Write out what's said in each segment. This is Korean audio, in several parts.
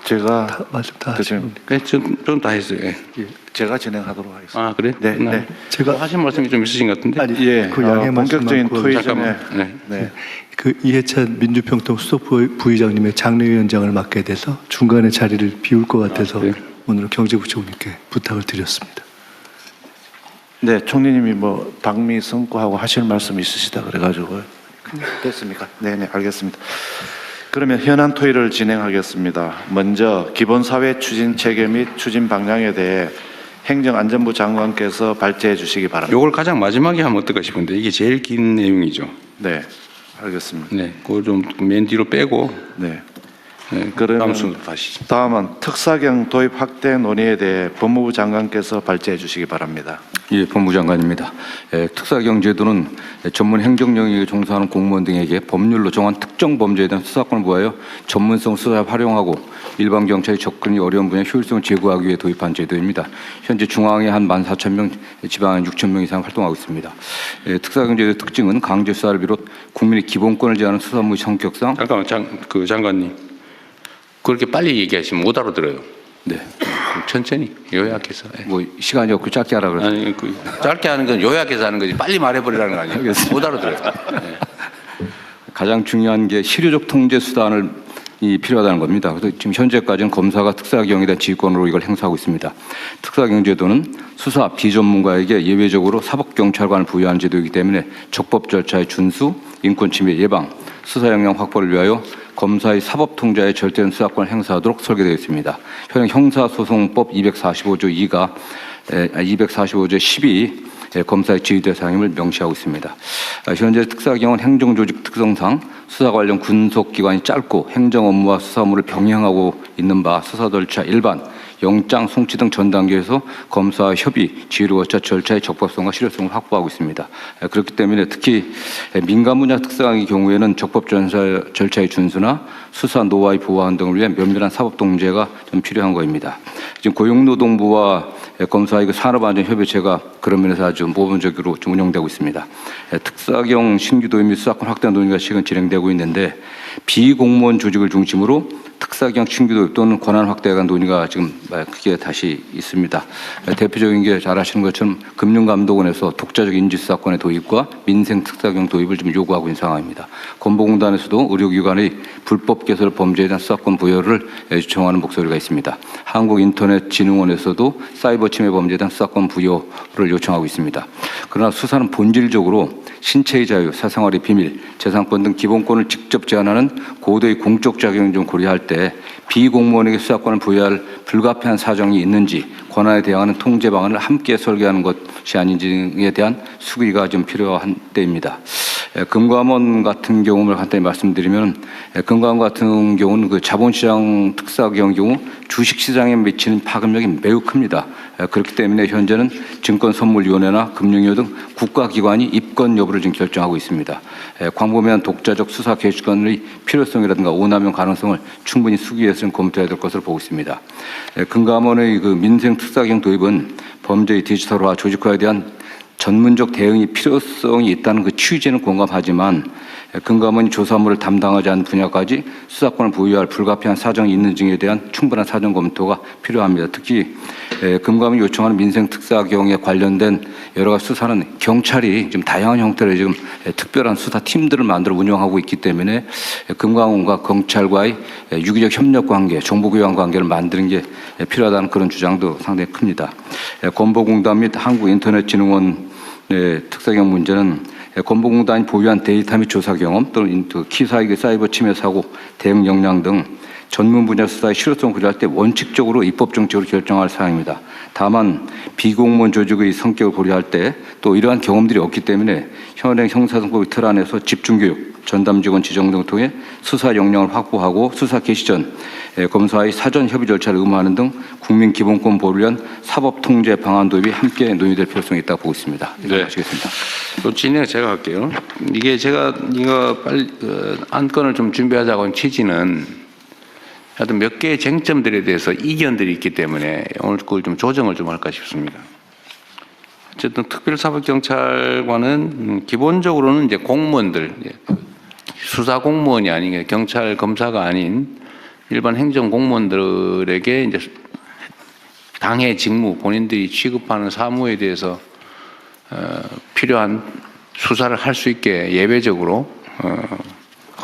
제가 말씀 다 하시면 좀 다 했어요. 예. 제가 진행하도록 하겠습니다. 아 그래? 네, 네. 제가 하신 말씀이 좀 있으신 것 같은데. 아니 예, 그 양해 본격적인 말씀만 토의 잠깐만. 전에 네. 네. 그 이해찬 민주평통 수석 부의장님의 장례위원장을 맡게 돼서 중간에 자리를 비울 것 같아서 그래요? 오늘 경제부총리께 부탁을 드렸습니다. 네, 총리님이 뭐 방미 선고하고 하실 말씀 있으시다 그래가지고 됐습니까? 네, 네, 알겠습니다. 그러면 현안 토의를 진행하겠습니다. 먼저 기본사회 추진 체계 및 추진 방향에 대해 행정안전부 장관께서 발제해 주시기 바랍니다. 요걸 가장 마지막에 하면 어떨까 싶은데 이게 제일 긴 내용이죠. 네, 알겠습니다. 네, 그걸 좀 맨 뒤로 빼고. 네. 네, 그러면 다음 순으로 다시. 다음은 특사경 도입 확대 논의에 대해 법무부 장관께서 발제해 주시기 바랍니다. 예, 법무장관입니다. 특사경제도는 전문 행정 영역에 종사하는 공무원 등에게 법률로 정한 특정 범죄에 대한 수사권을 부하여 전문성 수사에 활용하고 일반 경찰이 접근이 어려운 분야 효율성을 제고하기 위해 도입한 제도입니다. 현재 중앙에 한 14,000명, 지방에 6,000명 이상 활동하고 있습니다. 특사경제도의 특징은 강제 수사를 비롯 국민의 기본권을 제한하는 수사 업무의 성격상. 잠깐만, 장관님. 그렇게 빨리 얘기하시면 못 알아들어요. 네. 천천히 요약해서. 뭐 시간이 없고 짧게 하라 그래서. 아니 그 짧게 하는 건 요약해서 하는 거지 빨리 말해버리라는 거 아니에요? 못 알아들어요. 네. 가장 중요한 게 실효적 통제 수단을 필요하다는 겁니다. 그래서 지금 현재까지는 검사가 특사경에 대한 지휘권으로 이걸 행사하고 있습니다. 특사경제도는 수사 비전문가에게 예외적으로 사법경찰관을 부여하는 제도이기 때문에 적법 절차의 준수, 인권침해 예방, 수사 역량 확보를 위하여 검사의 사법 통제에 절대적인 수사권을 행사하도록 설계되어 있습니다. 현행 형사소송법 245조 2가 245조 10이 검사의 지휘 대상임을 명시하고 있습니다. 현재 특사경은 행정조직 특성상 수사 관련 군속기간이 짧고 행정 업무와 수사 업무를 병행하고 있는 바 수사 절차 일반, 영장, 송치 등 전 단계에서 검사와 협의, 지휘를 거쳐 절차의 적법성과 실효성을 확보하고 있습니다. 그렇기 때문에 특히 민간 분야 특사경의 경우에는 적법 절차의 준수나 수사 노하우 보완 등을 위해 면밀한 사법 통제가 좀 필요한 것입니다. 지금 고용노동부와 검사의 산업안전협의체가 그런 면에서 아주 모범적으로 좀 운영되고 있습니다. 특사경 신규 도입 및 수사권 확대 논의가 지금 진행되고 있는데 비공무원 조직을 중심으로 특사경 신규 도입 또는 권한 확대에 관한 논의가 지금 크게 다시 있습니다. 대표적인 게 잘 아시는 것처럼 금융감독원에서 독자적 인지수사권의 도입과 민생 특사경 도입을 지금 요구하고 있는 상황입니다. 건보공단에서도 의료기관의 불법 개설 범죄에 대한 수사권 부여를 요청하는 목소리가 있습니다. 한국인터넷진흥원에서도 사이버 침해 범죄에 대한 수사권 부여를 요청하고 있습니다. 그러나 수사는 본질적으로 신체의 자유, 사생활의 비밀, 재산권 등 기본권을 직접 제한하는 고도의 공적 작용을 좀 고려할 때 비공무원에게 수사권을 부여할 불가피한 사정이 있는지 권한에 대항하는 통제 방안을 함께 설계하는 것이 아닌지에 대한 수기가 좀 필요한 때입니다. 금감원 같은 경우를 간단히 말씀드리면 금감원 같은 경우는 그 자본시장 특사경 경우 주식시장에 미치는 파급력이 매우 큽니다. 그렇기 때문에 현재는 증권선물위원회나 금융위원 등 국가기관이 입건 여부를 지금 결정하고 있습니다. 광범위한 독자적 수사 개시권의 필요성이라든가 오남용 가능성을 충분히 수기해서 검토해야 될 것으로 보고 있습니다. 금감원의 그 민생 특사경 도입은 범죄의 디지털화, 조직화에 대한 전문적 대응이 필요성이 있다는 그 취지는 공감하지만 금감원이 조사물을 담당하지 않는 분야까지 수사권을 부여할 불가피한 사정이 있는지에 대한 충분한 사정 검토가 필요합니다. 특히 금감원이 요청하는 민생 특사경에 관련된 여러 가지 수사는 경찰이 지금 다양한 형태로 지금 특별한 수사 팀들을 만들어 운영하고 있기 때문에 금감원과 경찰과의 유기적 협력 관계, 정보 교환 관계를 만드는 게 필요하다는 그런 주장도 상당히 큽니다. 건보공단 및 한국인터넷진흥원 특사경 문제는 건보공단이 보유한 데이터 및 조사 경험 또는 키사이기 사이버 침해 사고 대응 역량 등 전문 분야 수사의 실효성을 고려할 때 원칙적으로 입법 정책으로 결정할 사항입니다. 다만 비공무원 조직의 성격을 고려할 때 또 이러한 경험들이 없기 때문에 현행 형사소송법 틀 안에서 집중교육, 전담직원 지정 등을 통해 수사 역량을 확보하고 수사 개시 전 검사의 사전 협의 절차를 의무화하는 등 국민 기본권 보호를 위한 사법 통제 방안 도입이 함께 논의될 필요성이 있다고 보고 있습니다. 네. 마치겠습니다. 또 진행 제가 할게요. 이게 제가 이거 빨리 안건을 좀 준비하자고 한 취지는 하여튼 몇 개의 쟁점들에 대해서 이견들이 있기 때문에 오늘 그걸 좀 조정을 좀 할까 싶습니다. 어쨌든 특별사법경찰관은 기본적으로는 이제 공무원들, 수사 공무원이 아닌 경찰 검사가 아닌 일반 행정 공무원들에게 이제 당의 직무, 본인들이 취급하는 사무에 대해서 필요한 수사를 할 수 있게 예외적으로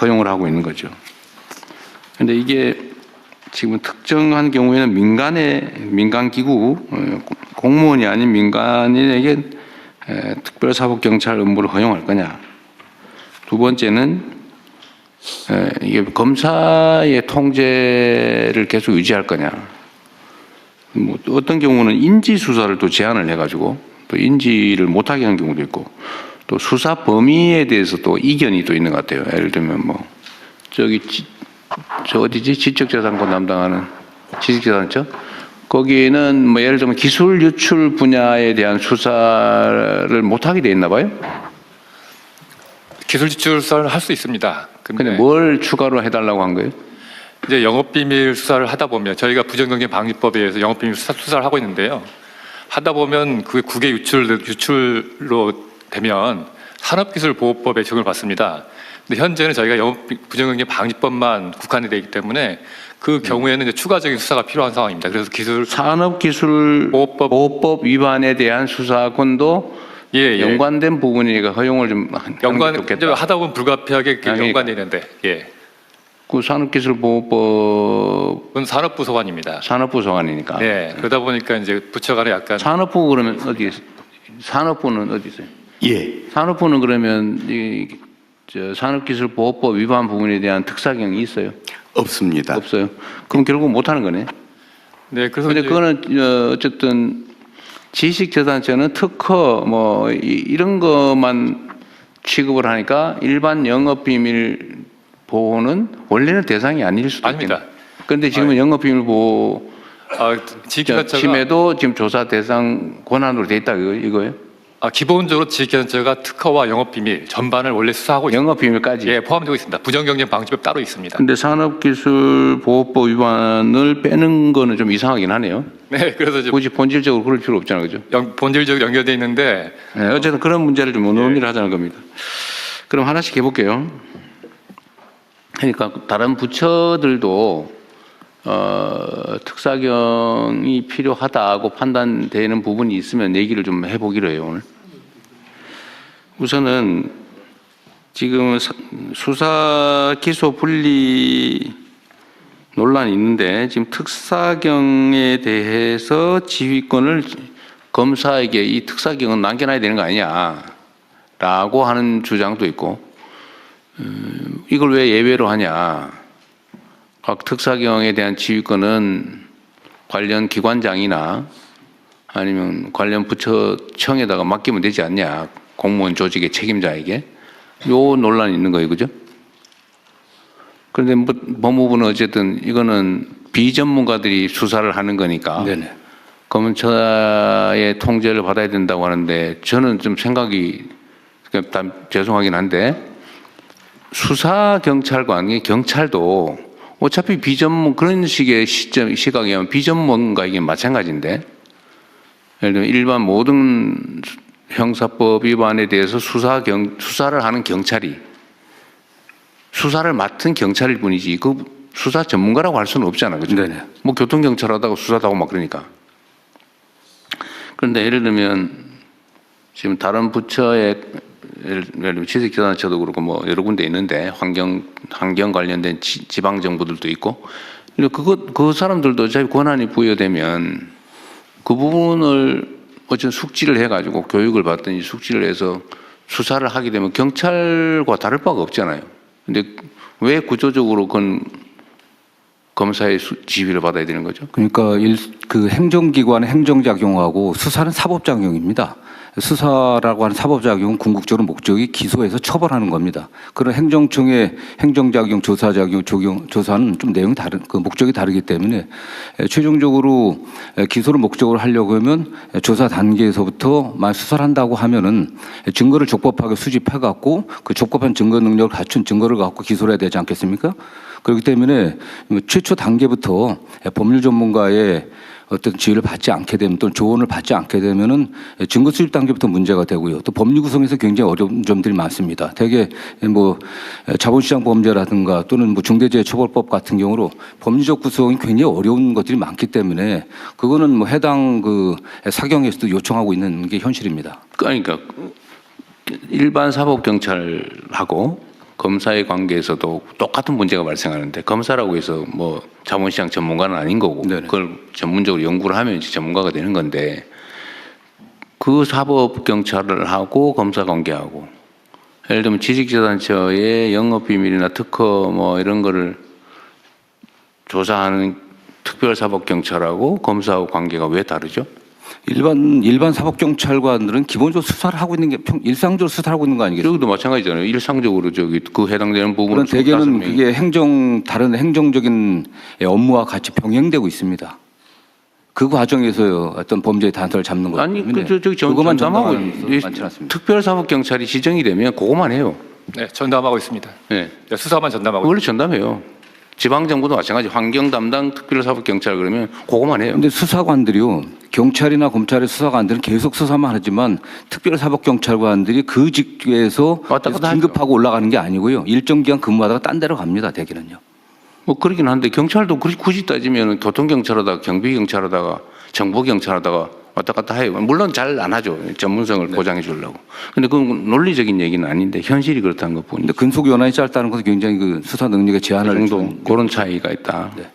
허용을 하고 있는 거죠. 그런데 이게 지금 특정한 경우에는 민간기구, 공무원이 아닌 민간인에게 특별사법경찰 업무를 허용할 거냐. 두 번째는 이게 검사의 통제를 계속 유지할 거냐. 뭐 어떤 경우는 인지 수사를 또 제한을 해가지고 또 인지를 못하게 하는 경우도 있고 또 수사 범위에 대해서 또 이견이 또 있는 것 같아요. 예를 들면 뭐 저 어디지 지적재산권 담당하는 지식재산처 거기는 뭐 예를 들면 기술 유출 분야에 대한 수사를 못하게 돼 있나 봐요. 기술 유출 수사를 할 수 있습니다. 근데 뭘 추가로 해달라고 한 거예요? 이제 영업비밀 수사를 하다 보면 저희가 부정경쟁 방지법에 의해서 영업비밀 수사를 하고 있는데요. 하다 보면 그 국외 유출로 되면 산업기술보호법에 적용을 받습니다. 근데 현재는 저희가 부정경쟁 방지법만 국한이 되기 때문에 그 경우에는 이제 추가적인 수사가 필요한 상황입니다. 그래서 산업기술보호법 위반에 대한 수사권도 연관된 부분이니까 허용을 좀 하다 보면 불가피하게 연관이 되는데 그 산업기술보호법은 산업부 소관입니다. 산업부 소관이니까. 네, 그러다 보니까 이제 부처 간에 약간 산업부 그러면 어디 산업부는 어디 있어요? 산업부는 그러면 저 산업기술보호법 위반 부분에 대한 특사경이 있어요? 없습니다. 없어요. 그럼 결국 못 하는 거네. 네, 그래서 근데 그거는 어쨌든 지식재산권은 특허 뭐 이런 것만 취급을 하니까 일반 영업비밀 보호는 원래는 대상이 아닐 수도 아닙니다. 있겠네. 그런데 지금은 영업비밀 보호 침해도 지금 조사 대상 권한으로 돼 있다 이거예요? 기본적으로 지식재산처가 특허와 영업비밀 전반을 원래 수사하고 영업비밀까지 포함되고 있습니다. 부정경쟁 방지법 따로 있습니다. 근데 산업기술보호법 위반을 빼는 거는 좀 이상하긴 하네요. 네, 그래서 이제 굳이 본질적으로 그럴 필요 없잖아요, 그죠? 본질적으로 연결되어 있는데 네, 어쨌든 그런 문제를 좀 논의를 하자는 겁니다. 그럼 하나씩 해볼게요. 그러니까 다른 부처들도 특사경이 필요하다고 판단되는 부분이 있으면 얘기를 좀 해보기로 해요, 오늘. 우선은 지금 수사 기소 분리 논란이 있는데 지금 특사경에 대해서 지휘권을 검사에게 이 특사경은 남겨놔야 되는 거 아니냐라고 하는 주장도 있고 이걸 왜 예외로 하냐. 각 특사경에 대한 지휘권은 관련 기관장이나 아니면 관련 부처청에다가 맡기면 되지 않냐. 공무원 조직의 책임자에게. 요 논란이 있는 거예요. 그죠? 그런데 법무부는 어쨌든 이거는 비전문가들이 수사를 하는 거니까 네네. 검찰의 통제를 받아야 된다고 하는데 저는 좀 생각이 죄송하긴 한데 수사경찰관이 경찰도 어차피 그런 식의 시각이면 비전문가이긴 마찬가지인데 예를 들면 일반 모든 형사법 위반에 대해서 수사를 하는 경찰이 수사를 맡은 경찰일 뿐이지 그 수사 전문가라고 할 수는 없잖아. 그죠? 네네. 뭐 교통경찰 하다가 수사도 하고 막 그러니까. 그런데 예를 들면 지금 다른 부처의 예를 들면 지식재산처도 그렇고 뭐 여러 군데 있는데 환경 관련된 지방 정부들도 있고 그 사람들도 어차피 권한이 부여되면 그 부분을 어쨌든 숙지를 해가지고 교육을 받든지 숙지를 해서 수사를 하게 되면 경찰과 다를 바가 없잖아요. 근데 왜 구조적으로 그건 검사의 지휘를 받아야 되는 거죠? 그러니까 그 행정기관의 행정작용하고 수사는 사법작용입니다. 수사라고 하는 사법작용은 궁극적으로 목적이 기소해서 처벌하는 겁니다. 그런 행정청의 행정작용, 조사작용, 조사는 좀 내용이 그 목적이 다르기 때문에 최종적으로 기소를 목적으로 하려고 하면 조사 단계에서부터 수사를 한다고 하면은 증거를 적법하게 수집해갖고 그 적법한 증거 능력을 갖춘 증거를 갖고 기소를 해야 되지 않겠습니까? 그렇기 때문에 최초 단계부터 법률 전문가의 어떤 지휘를 받지 않게 되면 또는 조언을 받지 않게 되면은 증거 수집 단계부터 문제가 되고요. 또 법률 구성에서 굉장히 어려운 점들이 많습니다. 대개 뭐 자본시장 범죄라든가 또는 뭐 중대재해처벌법 같은 경우로 법률적 구성이 굉장히 어려운 것들이 많기 때문에 그거는 뭐 해당 그 사경에서도 요청하고 있는 게 현실입니다. 그러니까 일반 사법 경찰하고 검사의 관계에서도 똑같은 문제가 발생하는데 검사라고 해서 뭐 자본시장 전문가는 아닌 거고 네네. 그걸 전문적으로 연구를 하면 이제 전문가가 되는 건데 그 사법 경찰을 하고 검사 관계하고 예를 들면 지식재단처의 영업비밀이나 특허 뭐 이런 거를 조사하는 특별사법경찰하고 검사하고 관계가 왜 다르죠? 일반 사법경찰관들은 기본적으로 수사를 하고 있는 게 일상적으로 수사를 하고 있는 거 아니겠습니까? 여기도 마찬가지잖아요. 일상적으로 저기 그 해당되는 부분을 그런 대개는 25명이 그게 다른 행정적인 업무와 같이 병행되고 있습니다. 그 과정에서 어떤 범죄의 단서를 잡는 거 아니 때문에 저기 그것만 전담하고 전담하는 많지 않습니다. 특별사법경찰이 지정이 되면 그것만 해요. 네, 전담하고 있습니다. 네. 네, 수사만 전담하고 원래 전담해요. 지방정부도 마찬가지 환경 담당 특별사법경찰 그러면 그것만 해요. 근데 수사관들이요, 경찰이나 검찰의 수사관들은 계속 수사만 하지만 특별사법경찰관들이 그 직위에서 왔다 갔다 긴급하고 올라가는 게 아니고요. 일정 기간 근무하다가 딴 데로 갑니다. 대개는요. 뭐 그러긴 한데 경찰도 굳이 따지면 교통경찰하다가 경비경찰하다가 정보경찰하다가 왔다 갔다 해요. 물론 잘 안 하죠. 전문성을 보장해 주려고. 근데 그건 논리적인 얘기는 아닌데 현실이 그렇다는 것 근데 뿐이죠. 근속 연한이 짧다는 것은 굉장히 그 수사 능력의 제한을 그 정도 준- 그런 차이가 있다. 네.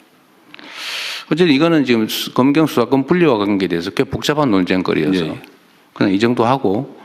어쨌든 이거는 지금 검경 수사권 분리와 관계에 대해서 꽤 복잡한 논쟁거리여서 예, 예. 그냥 이 정도 하고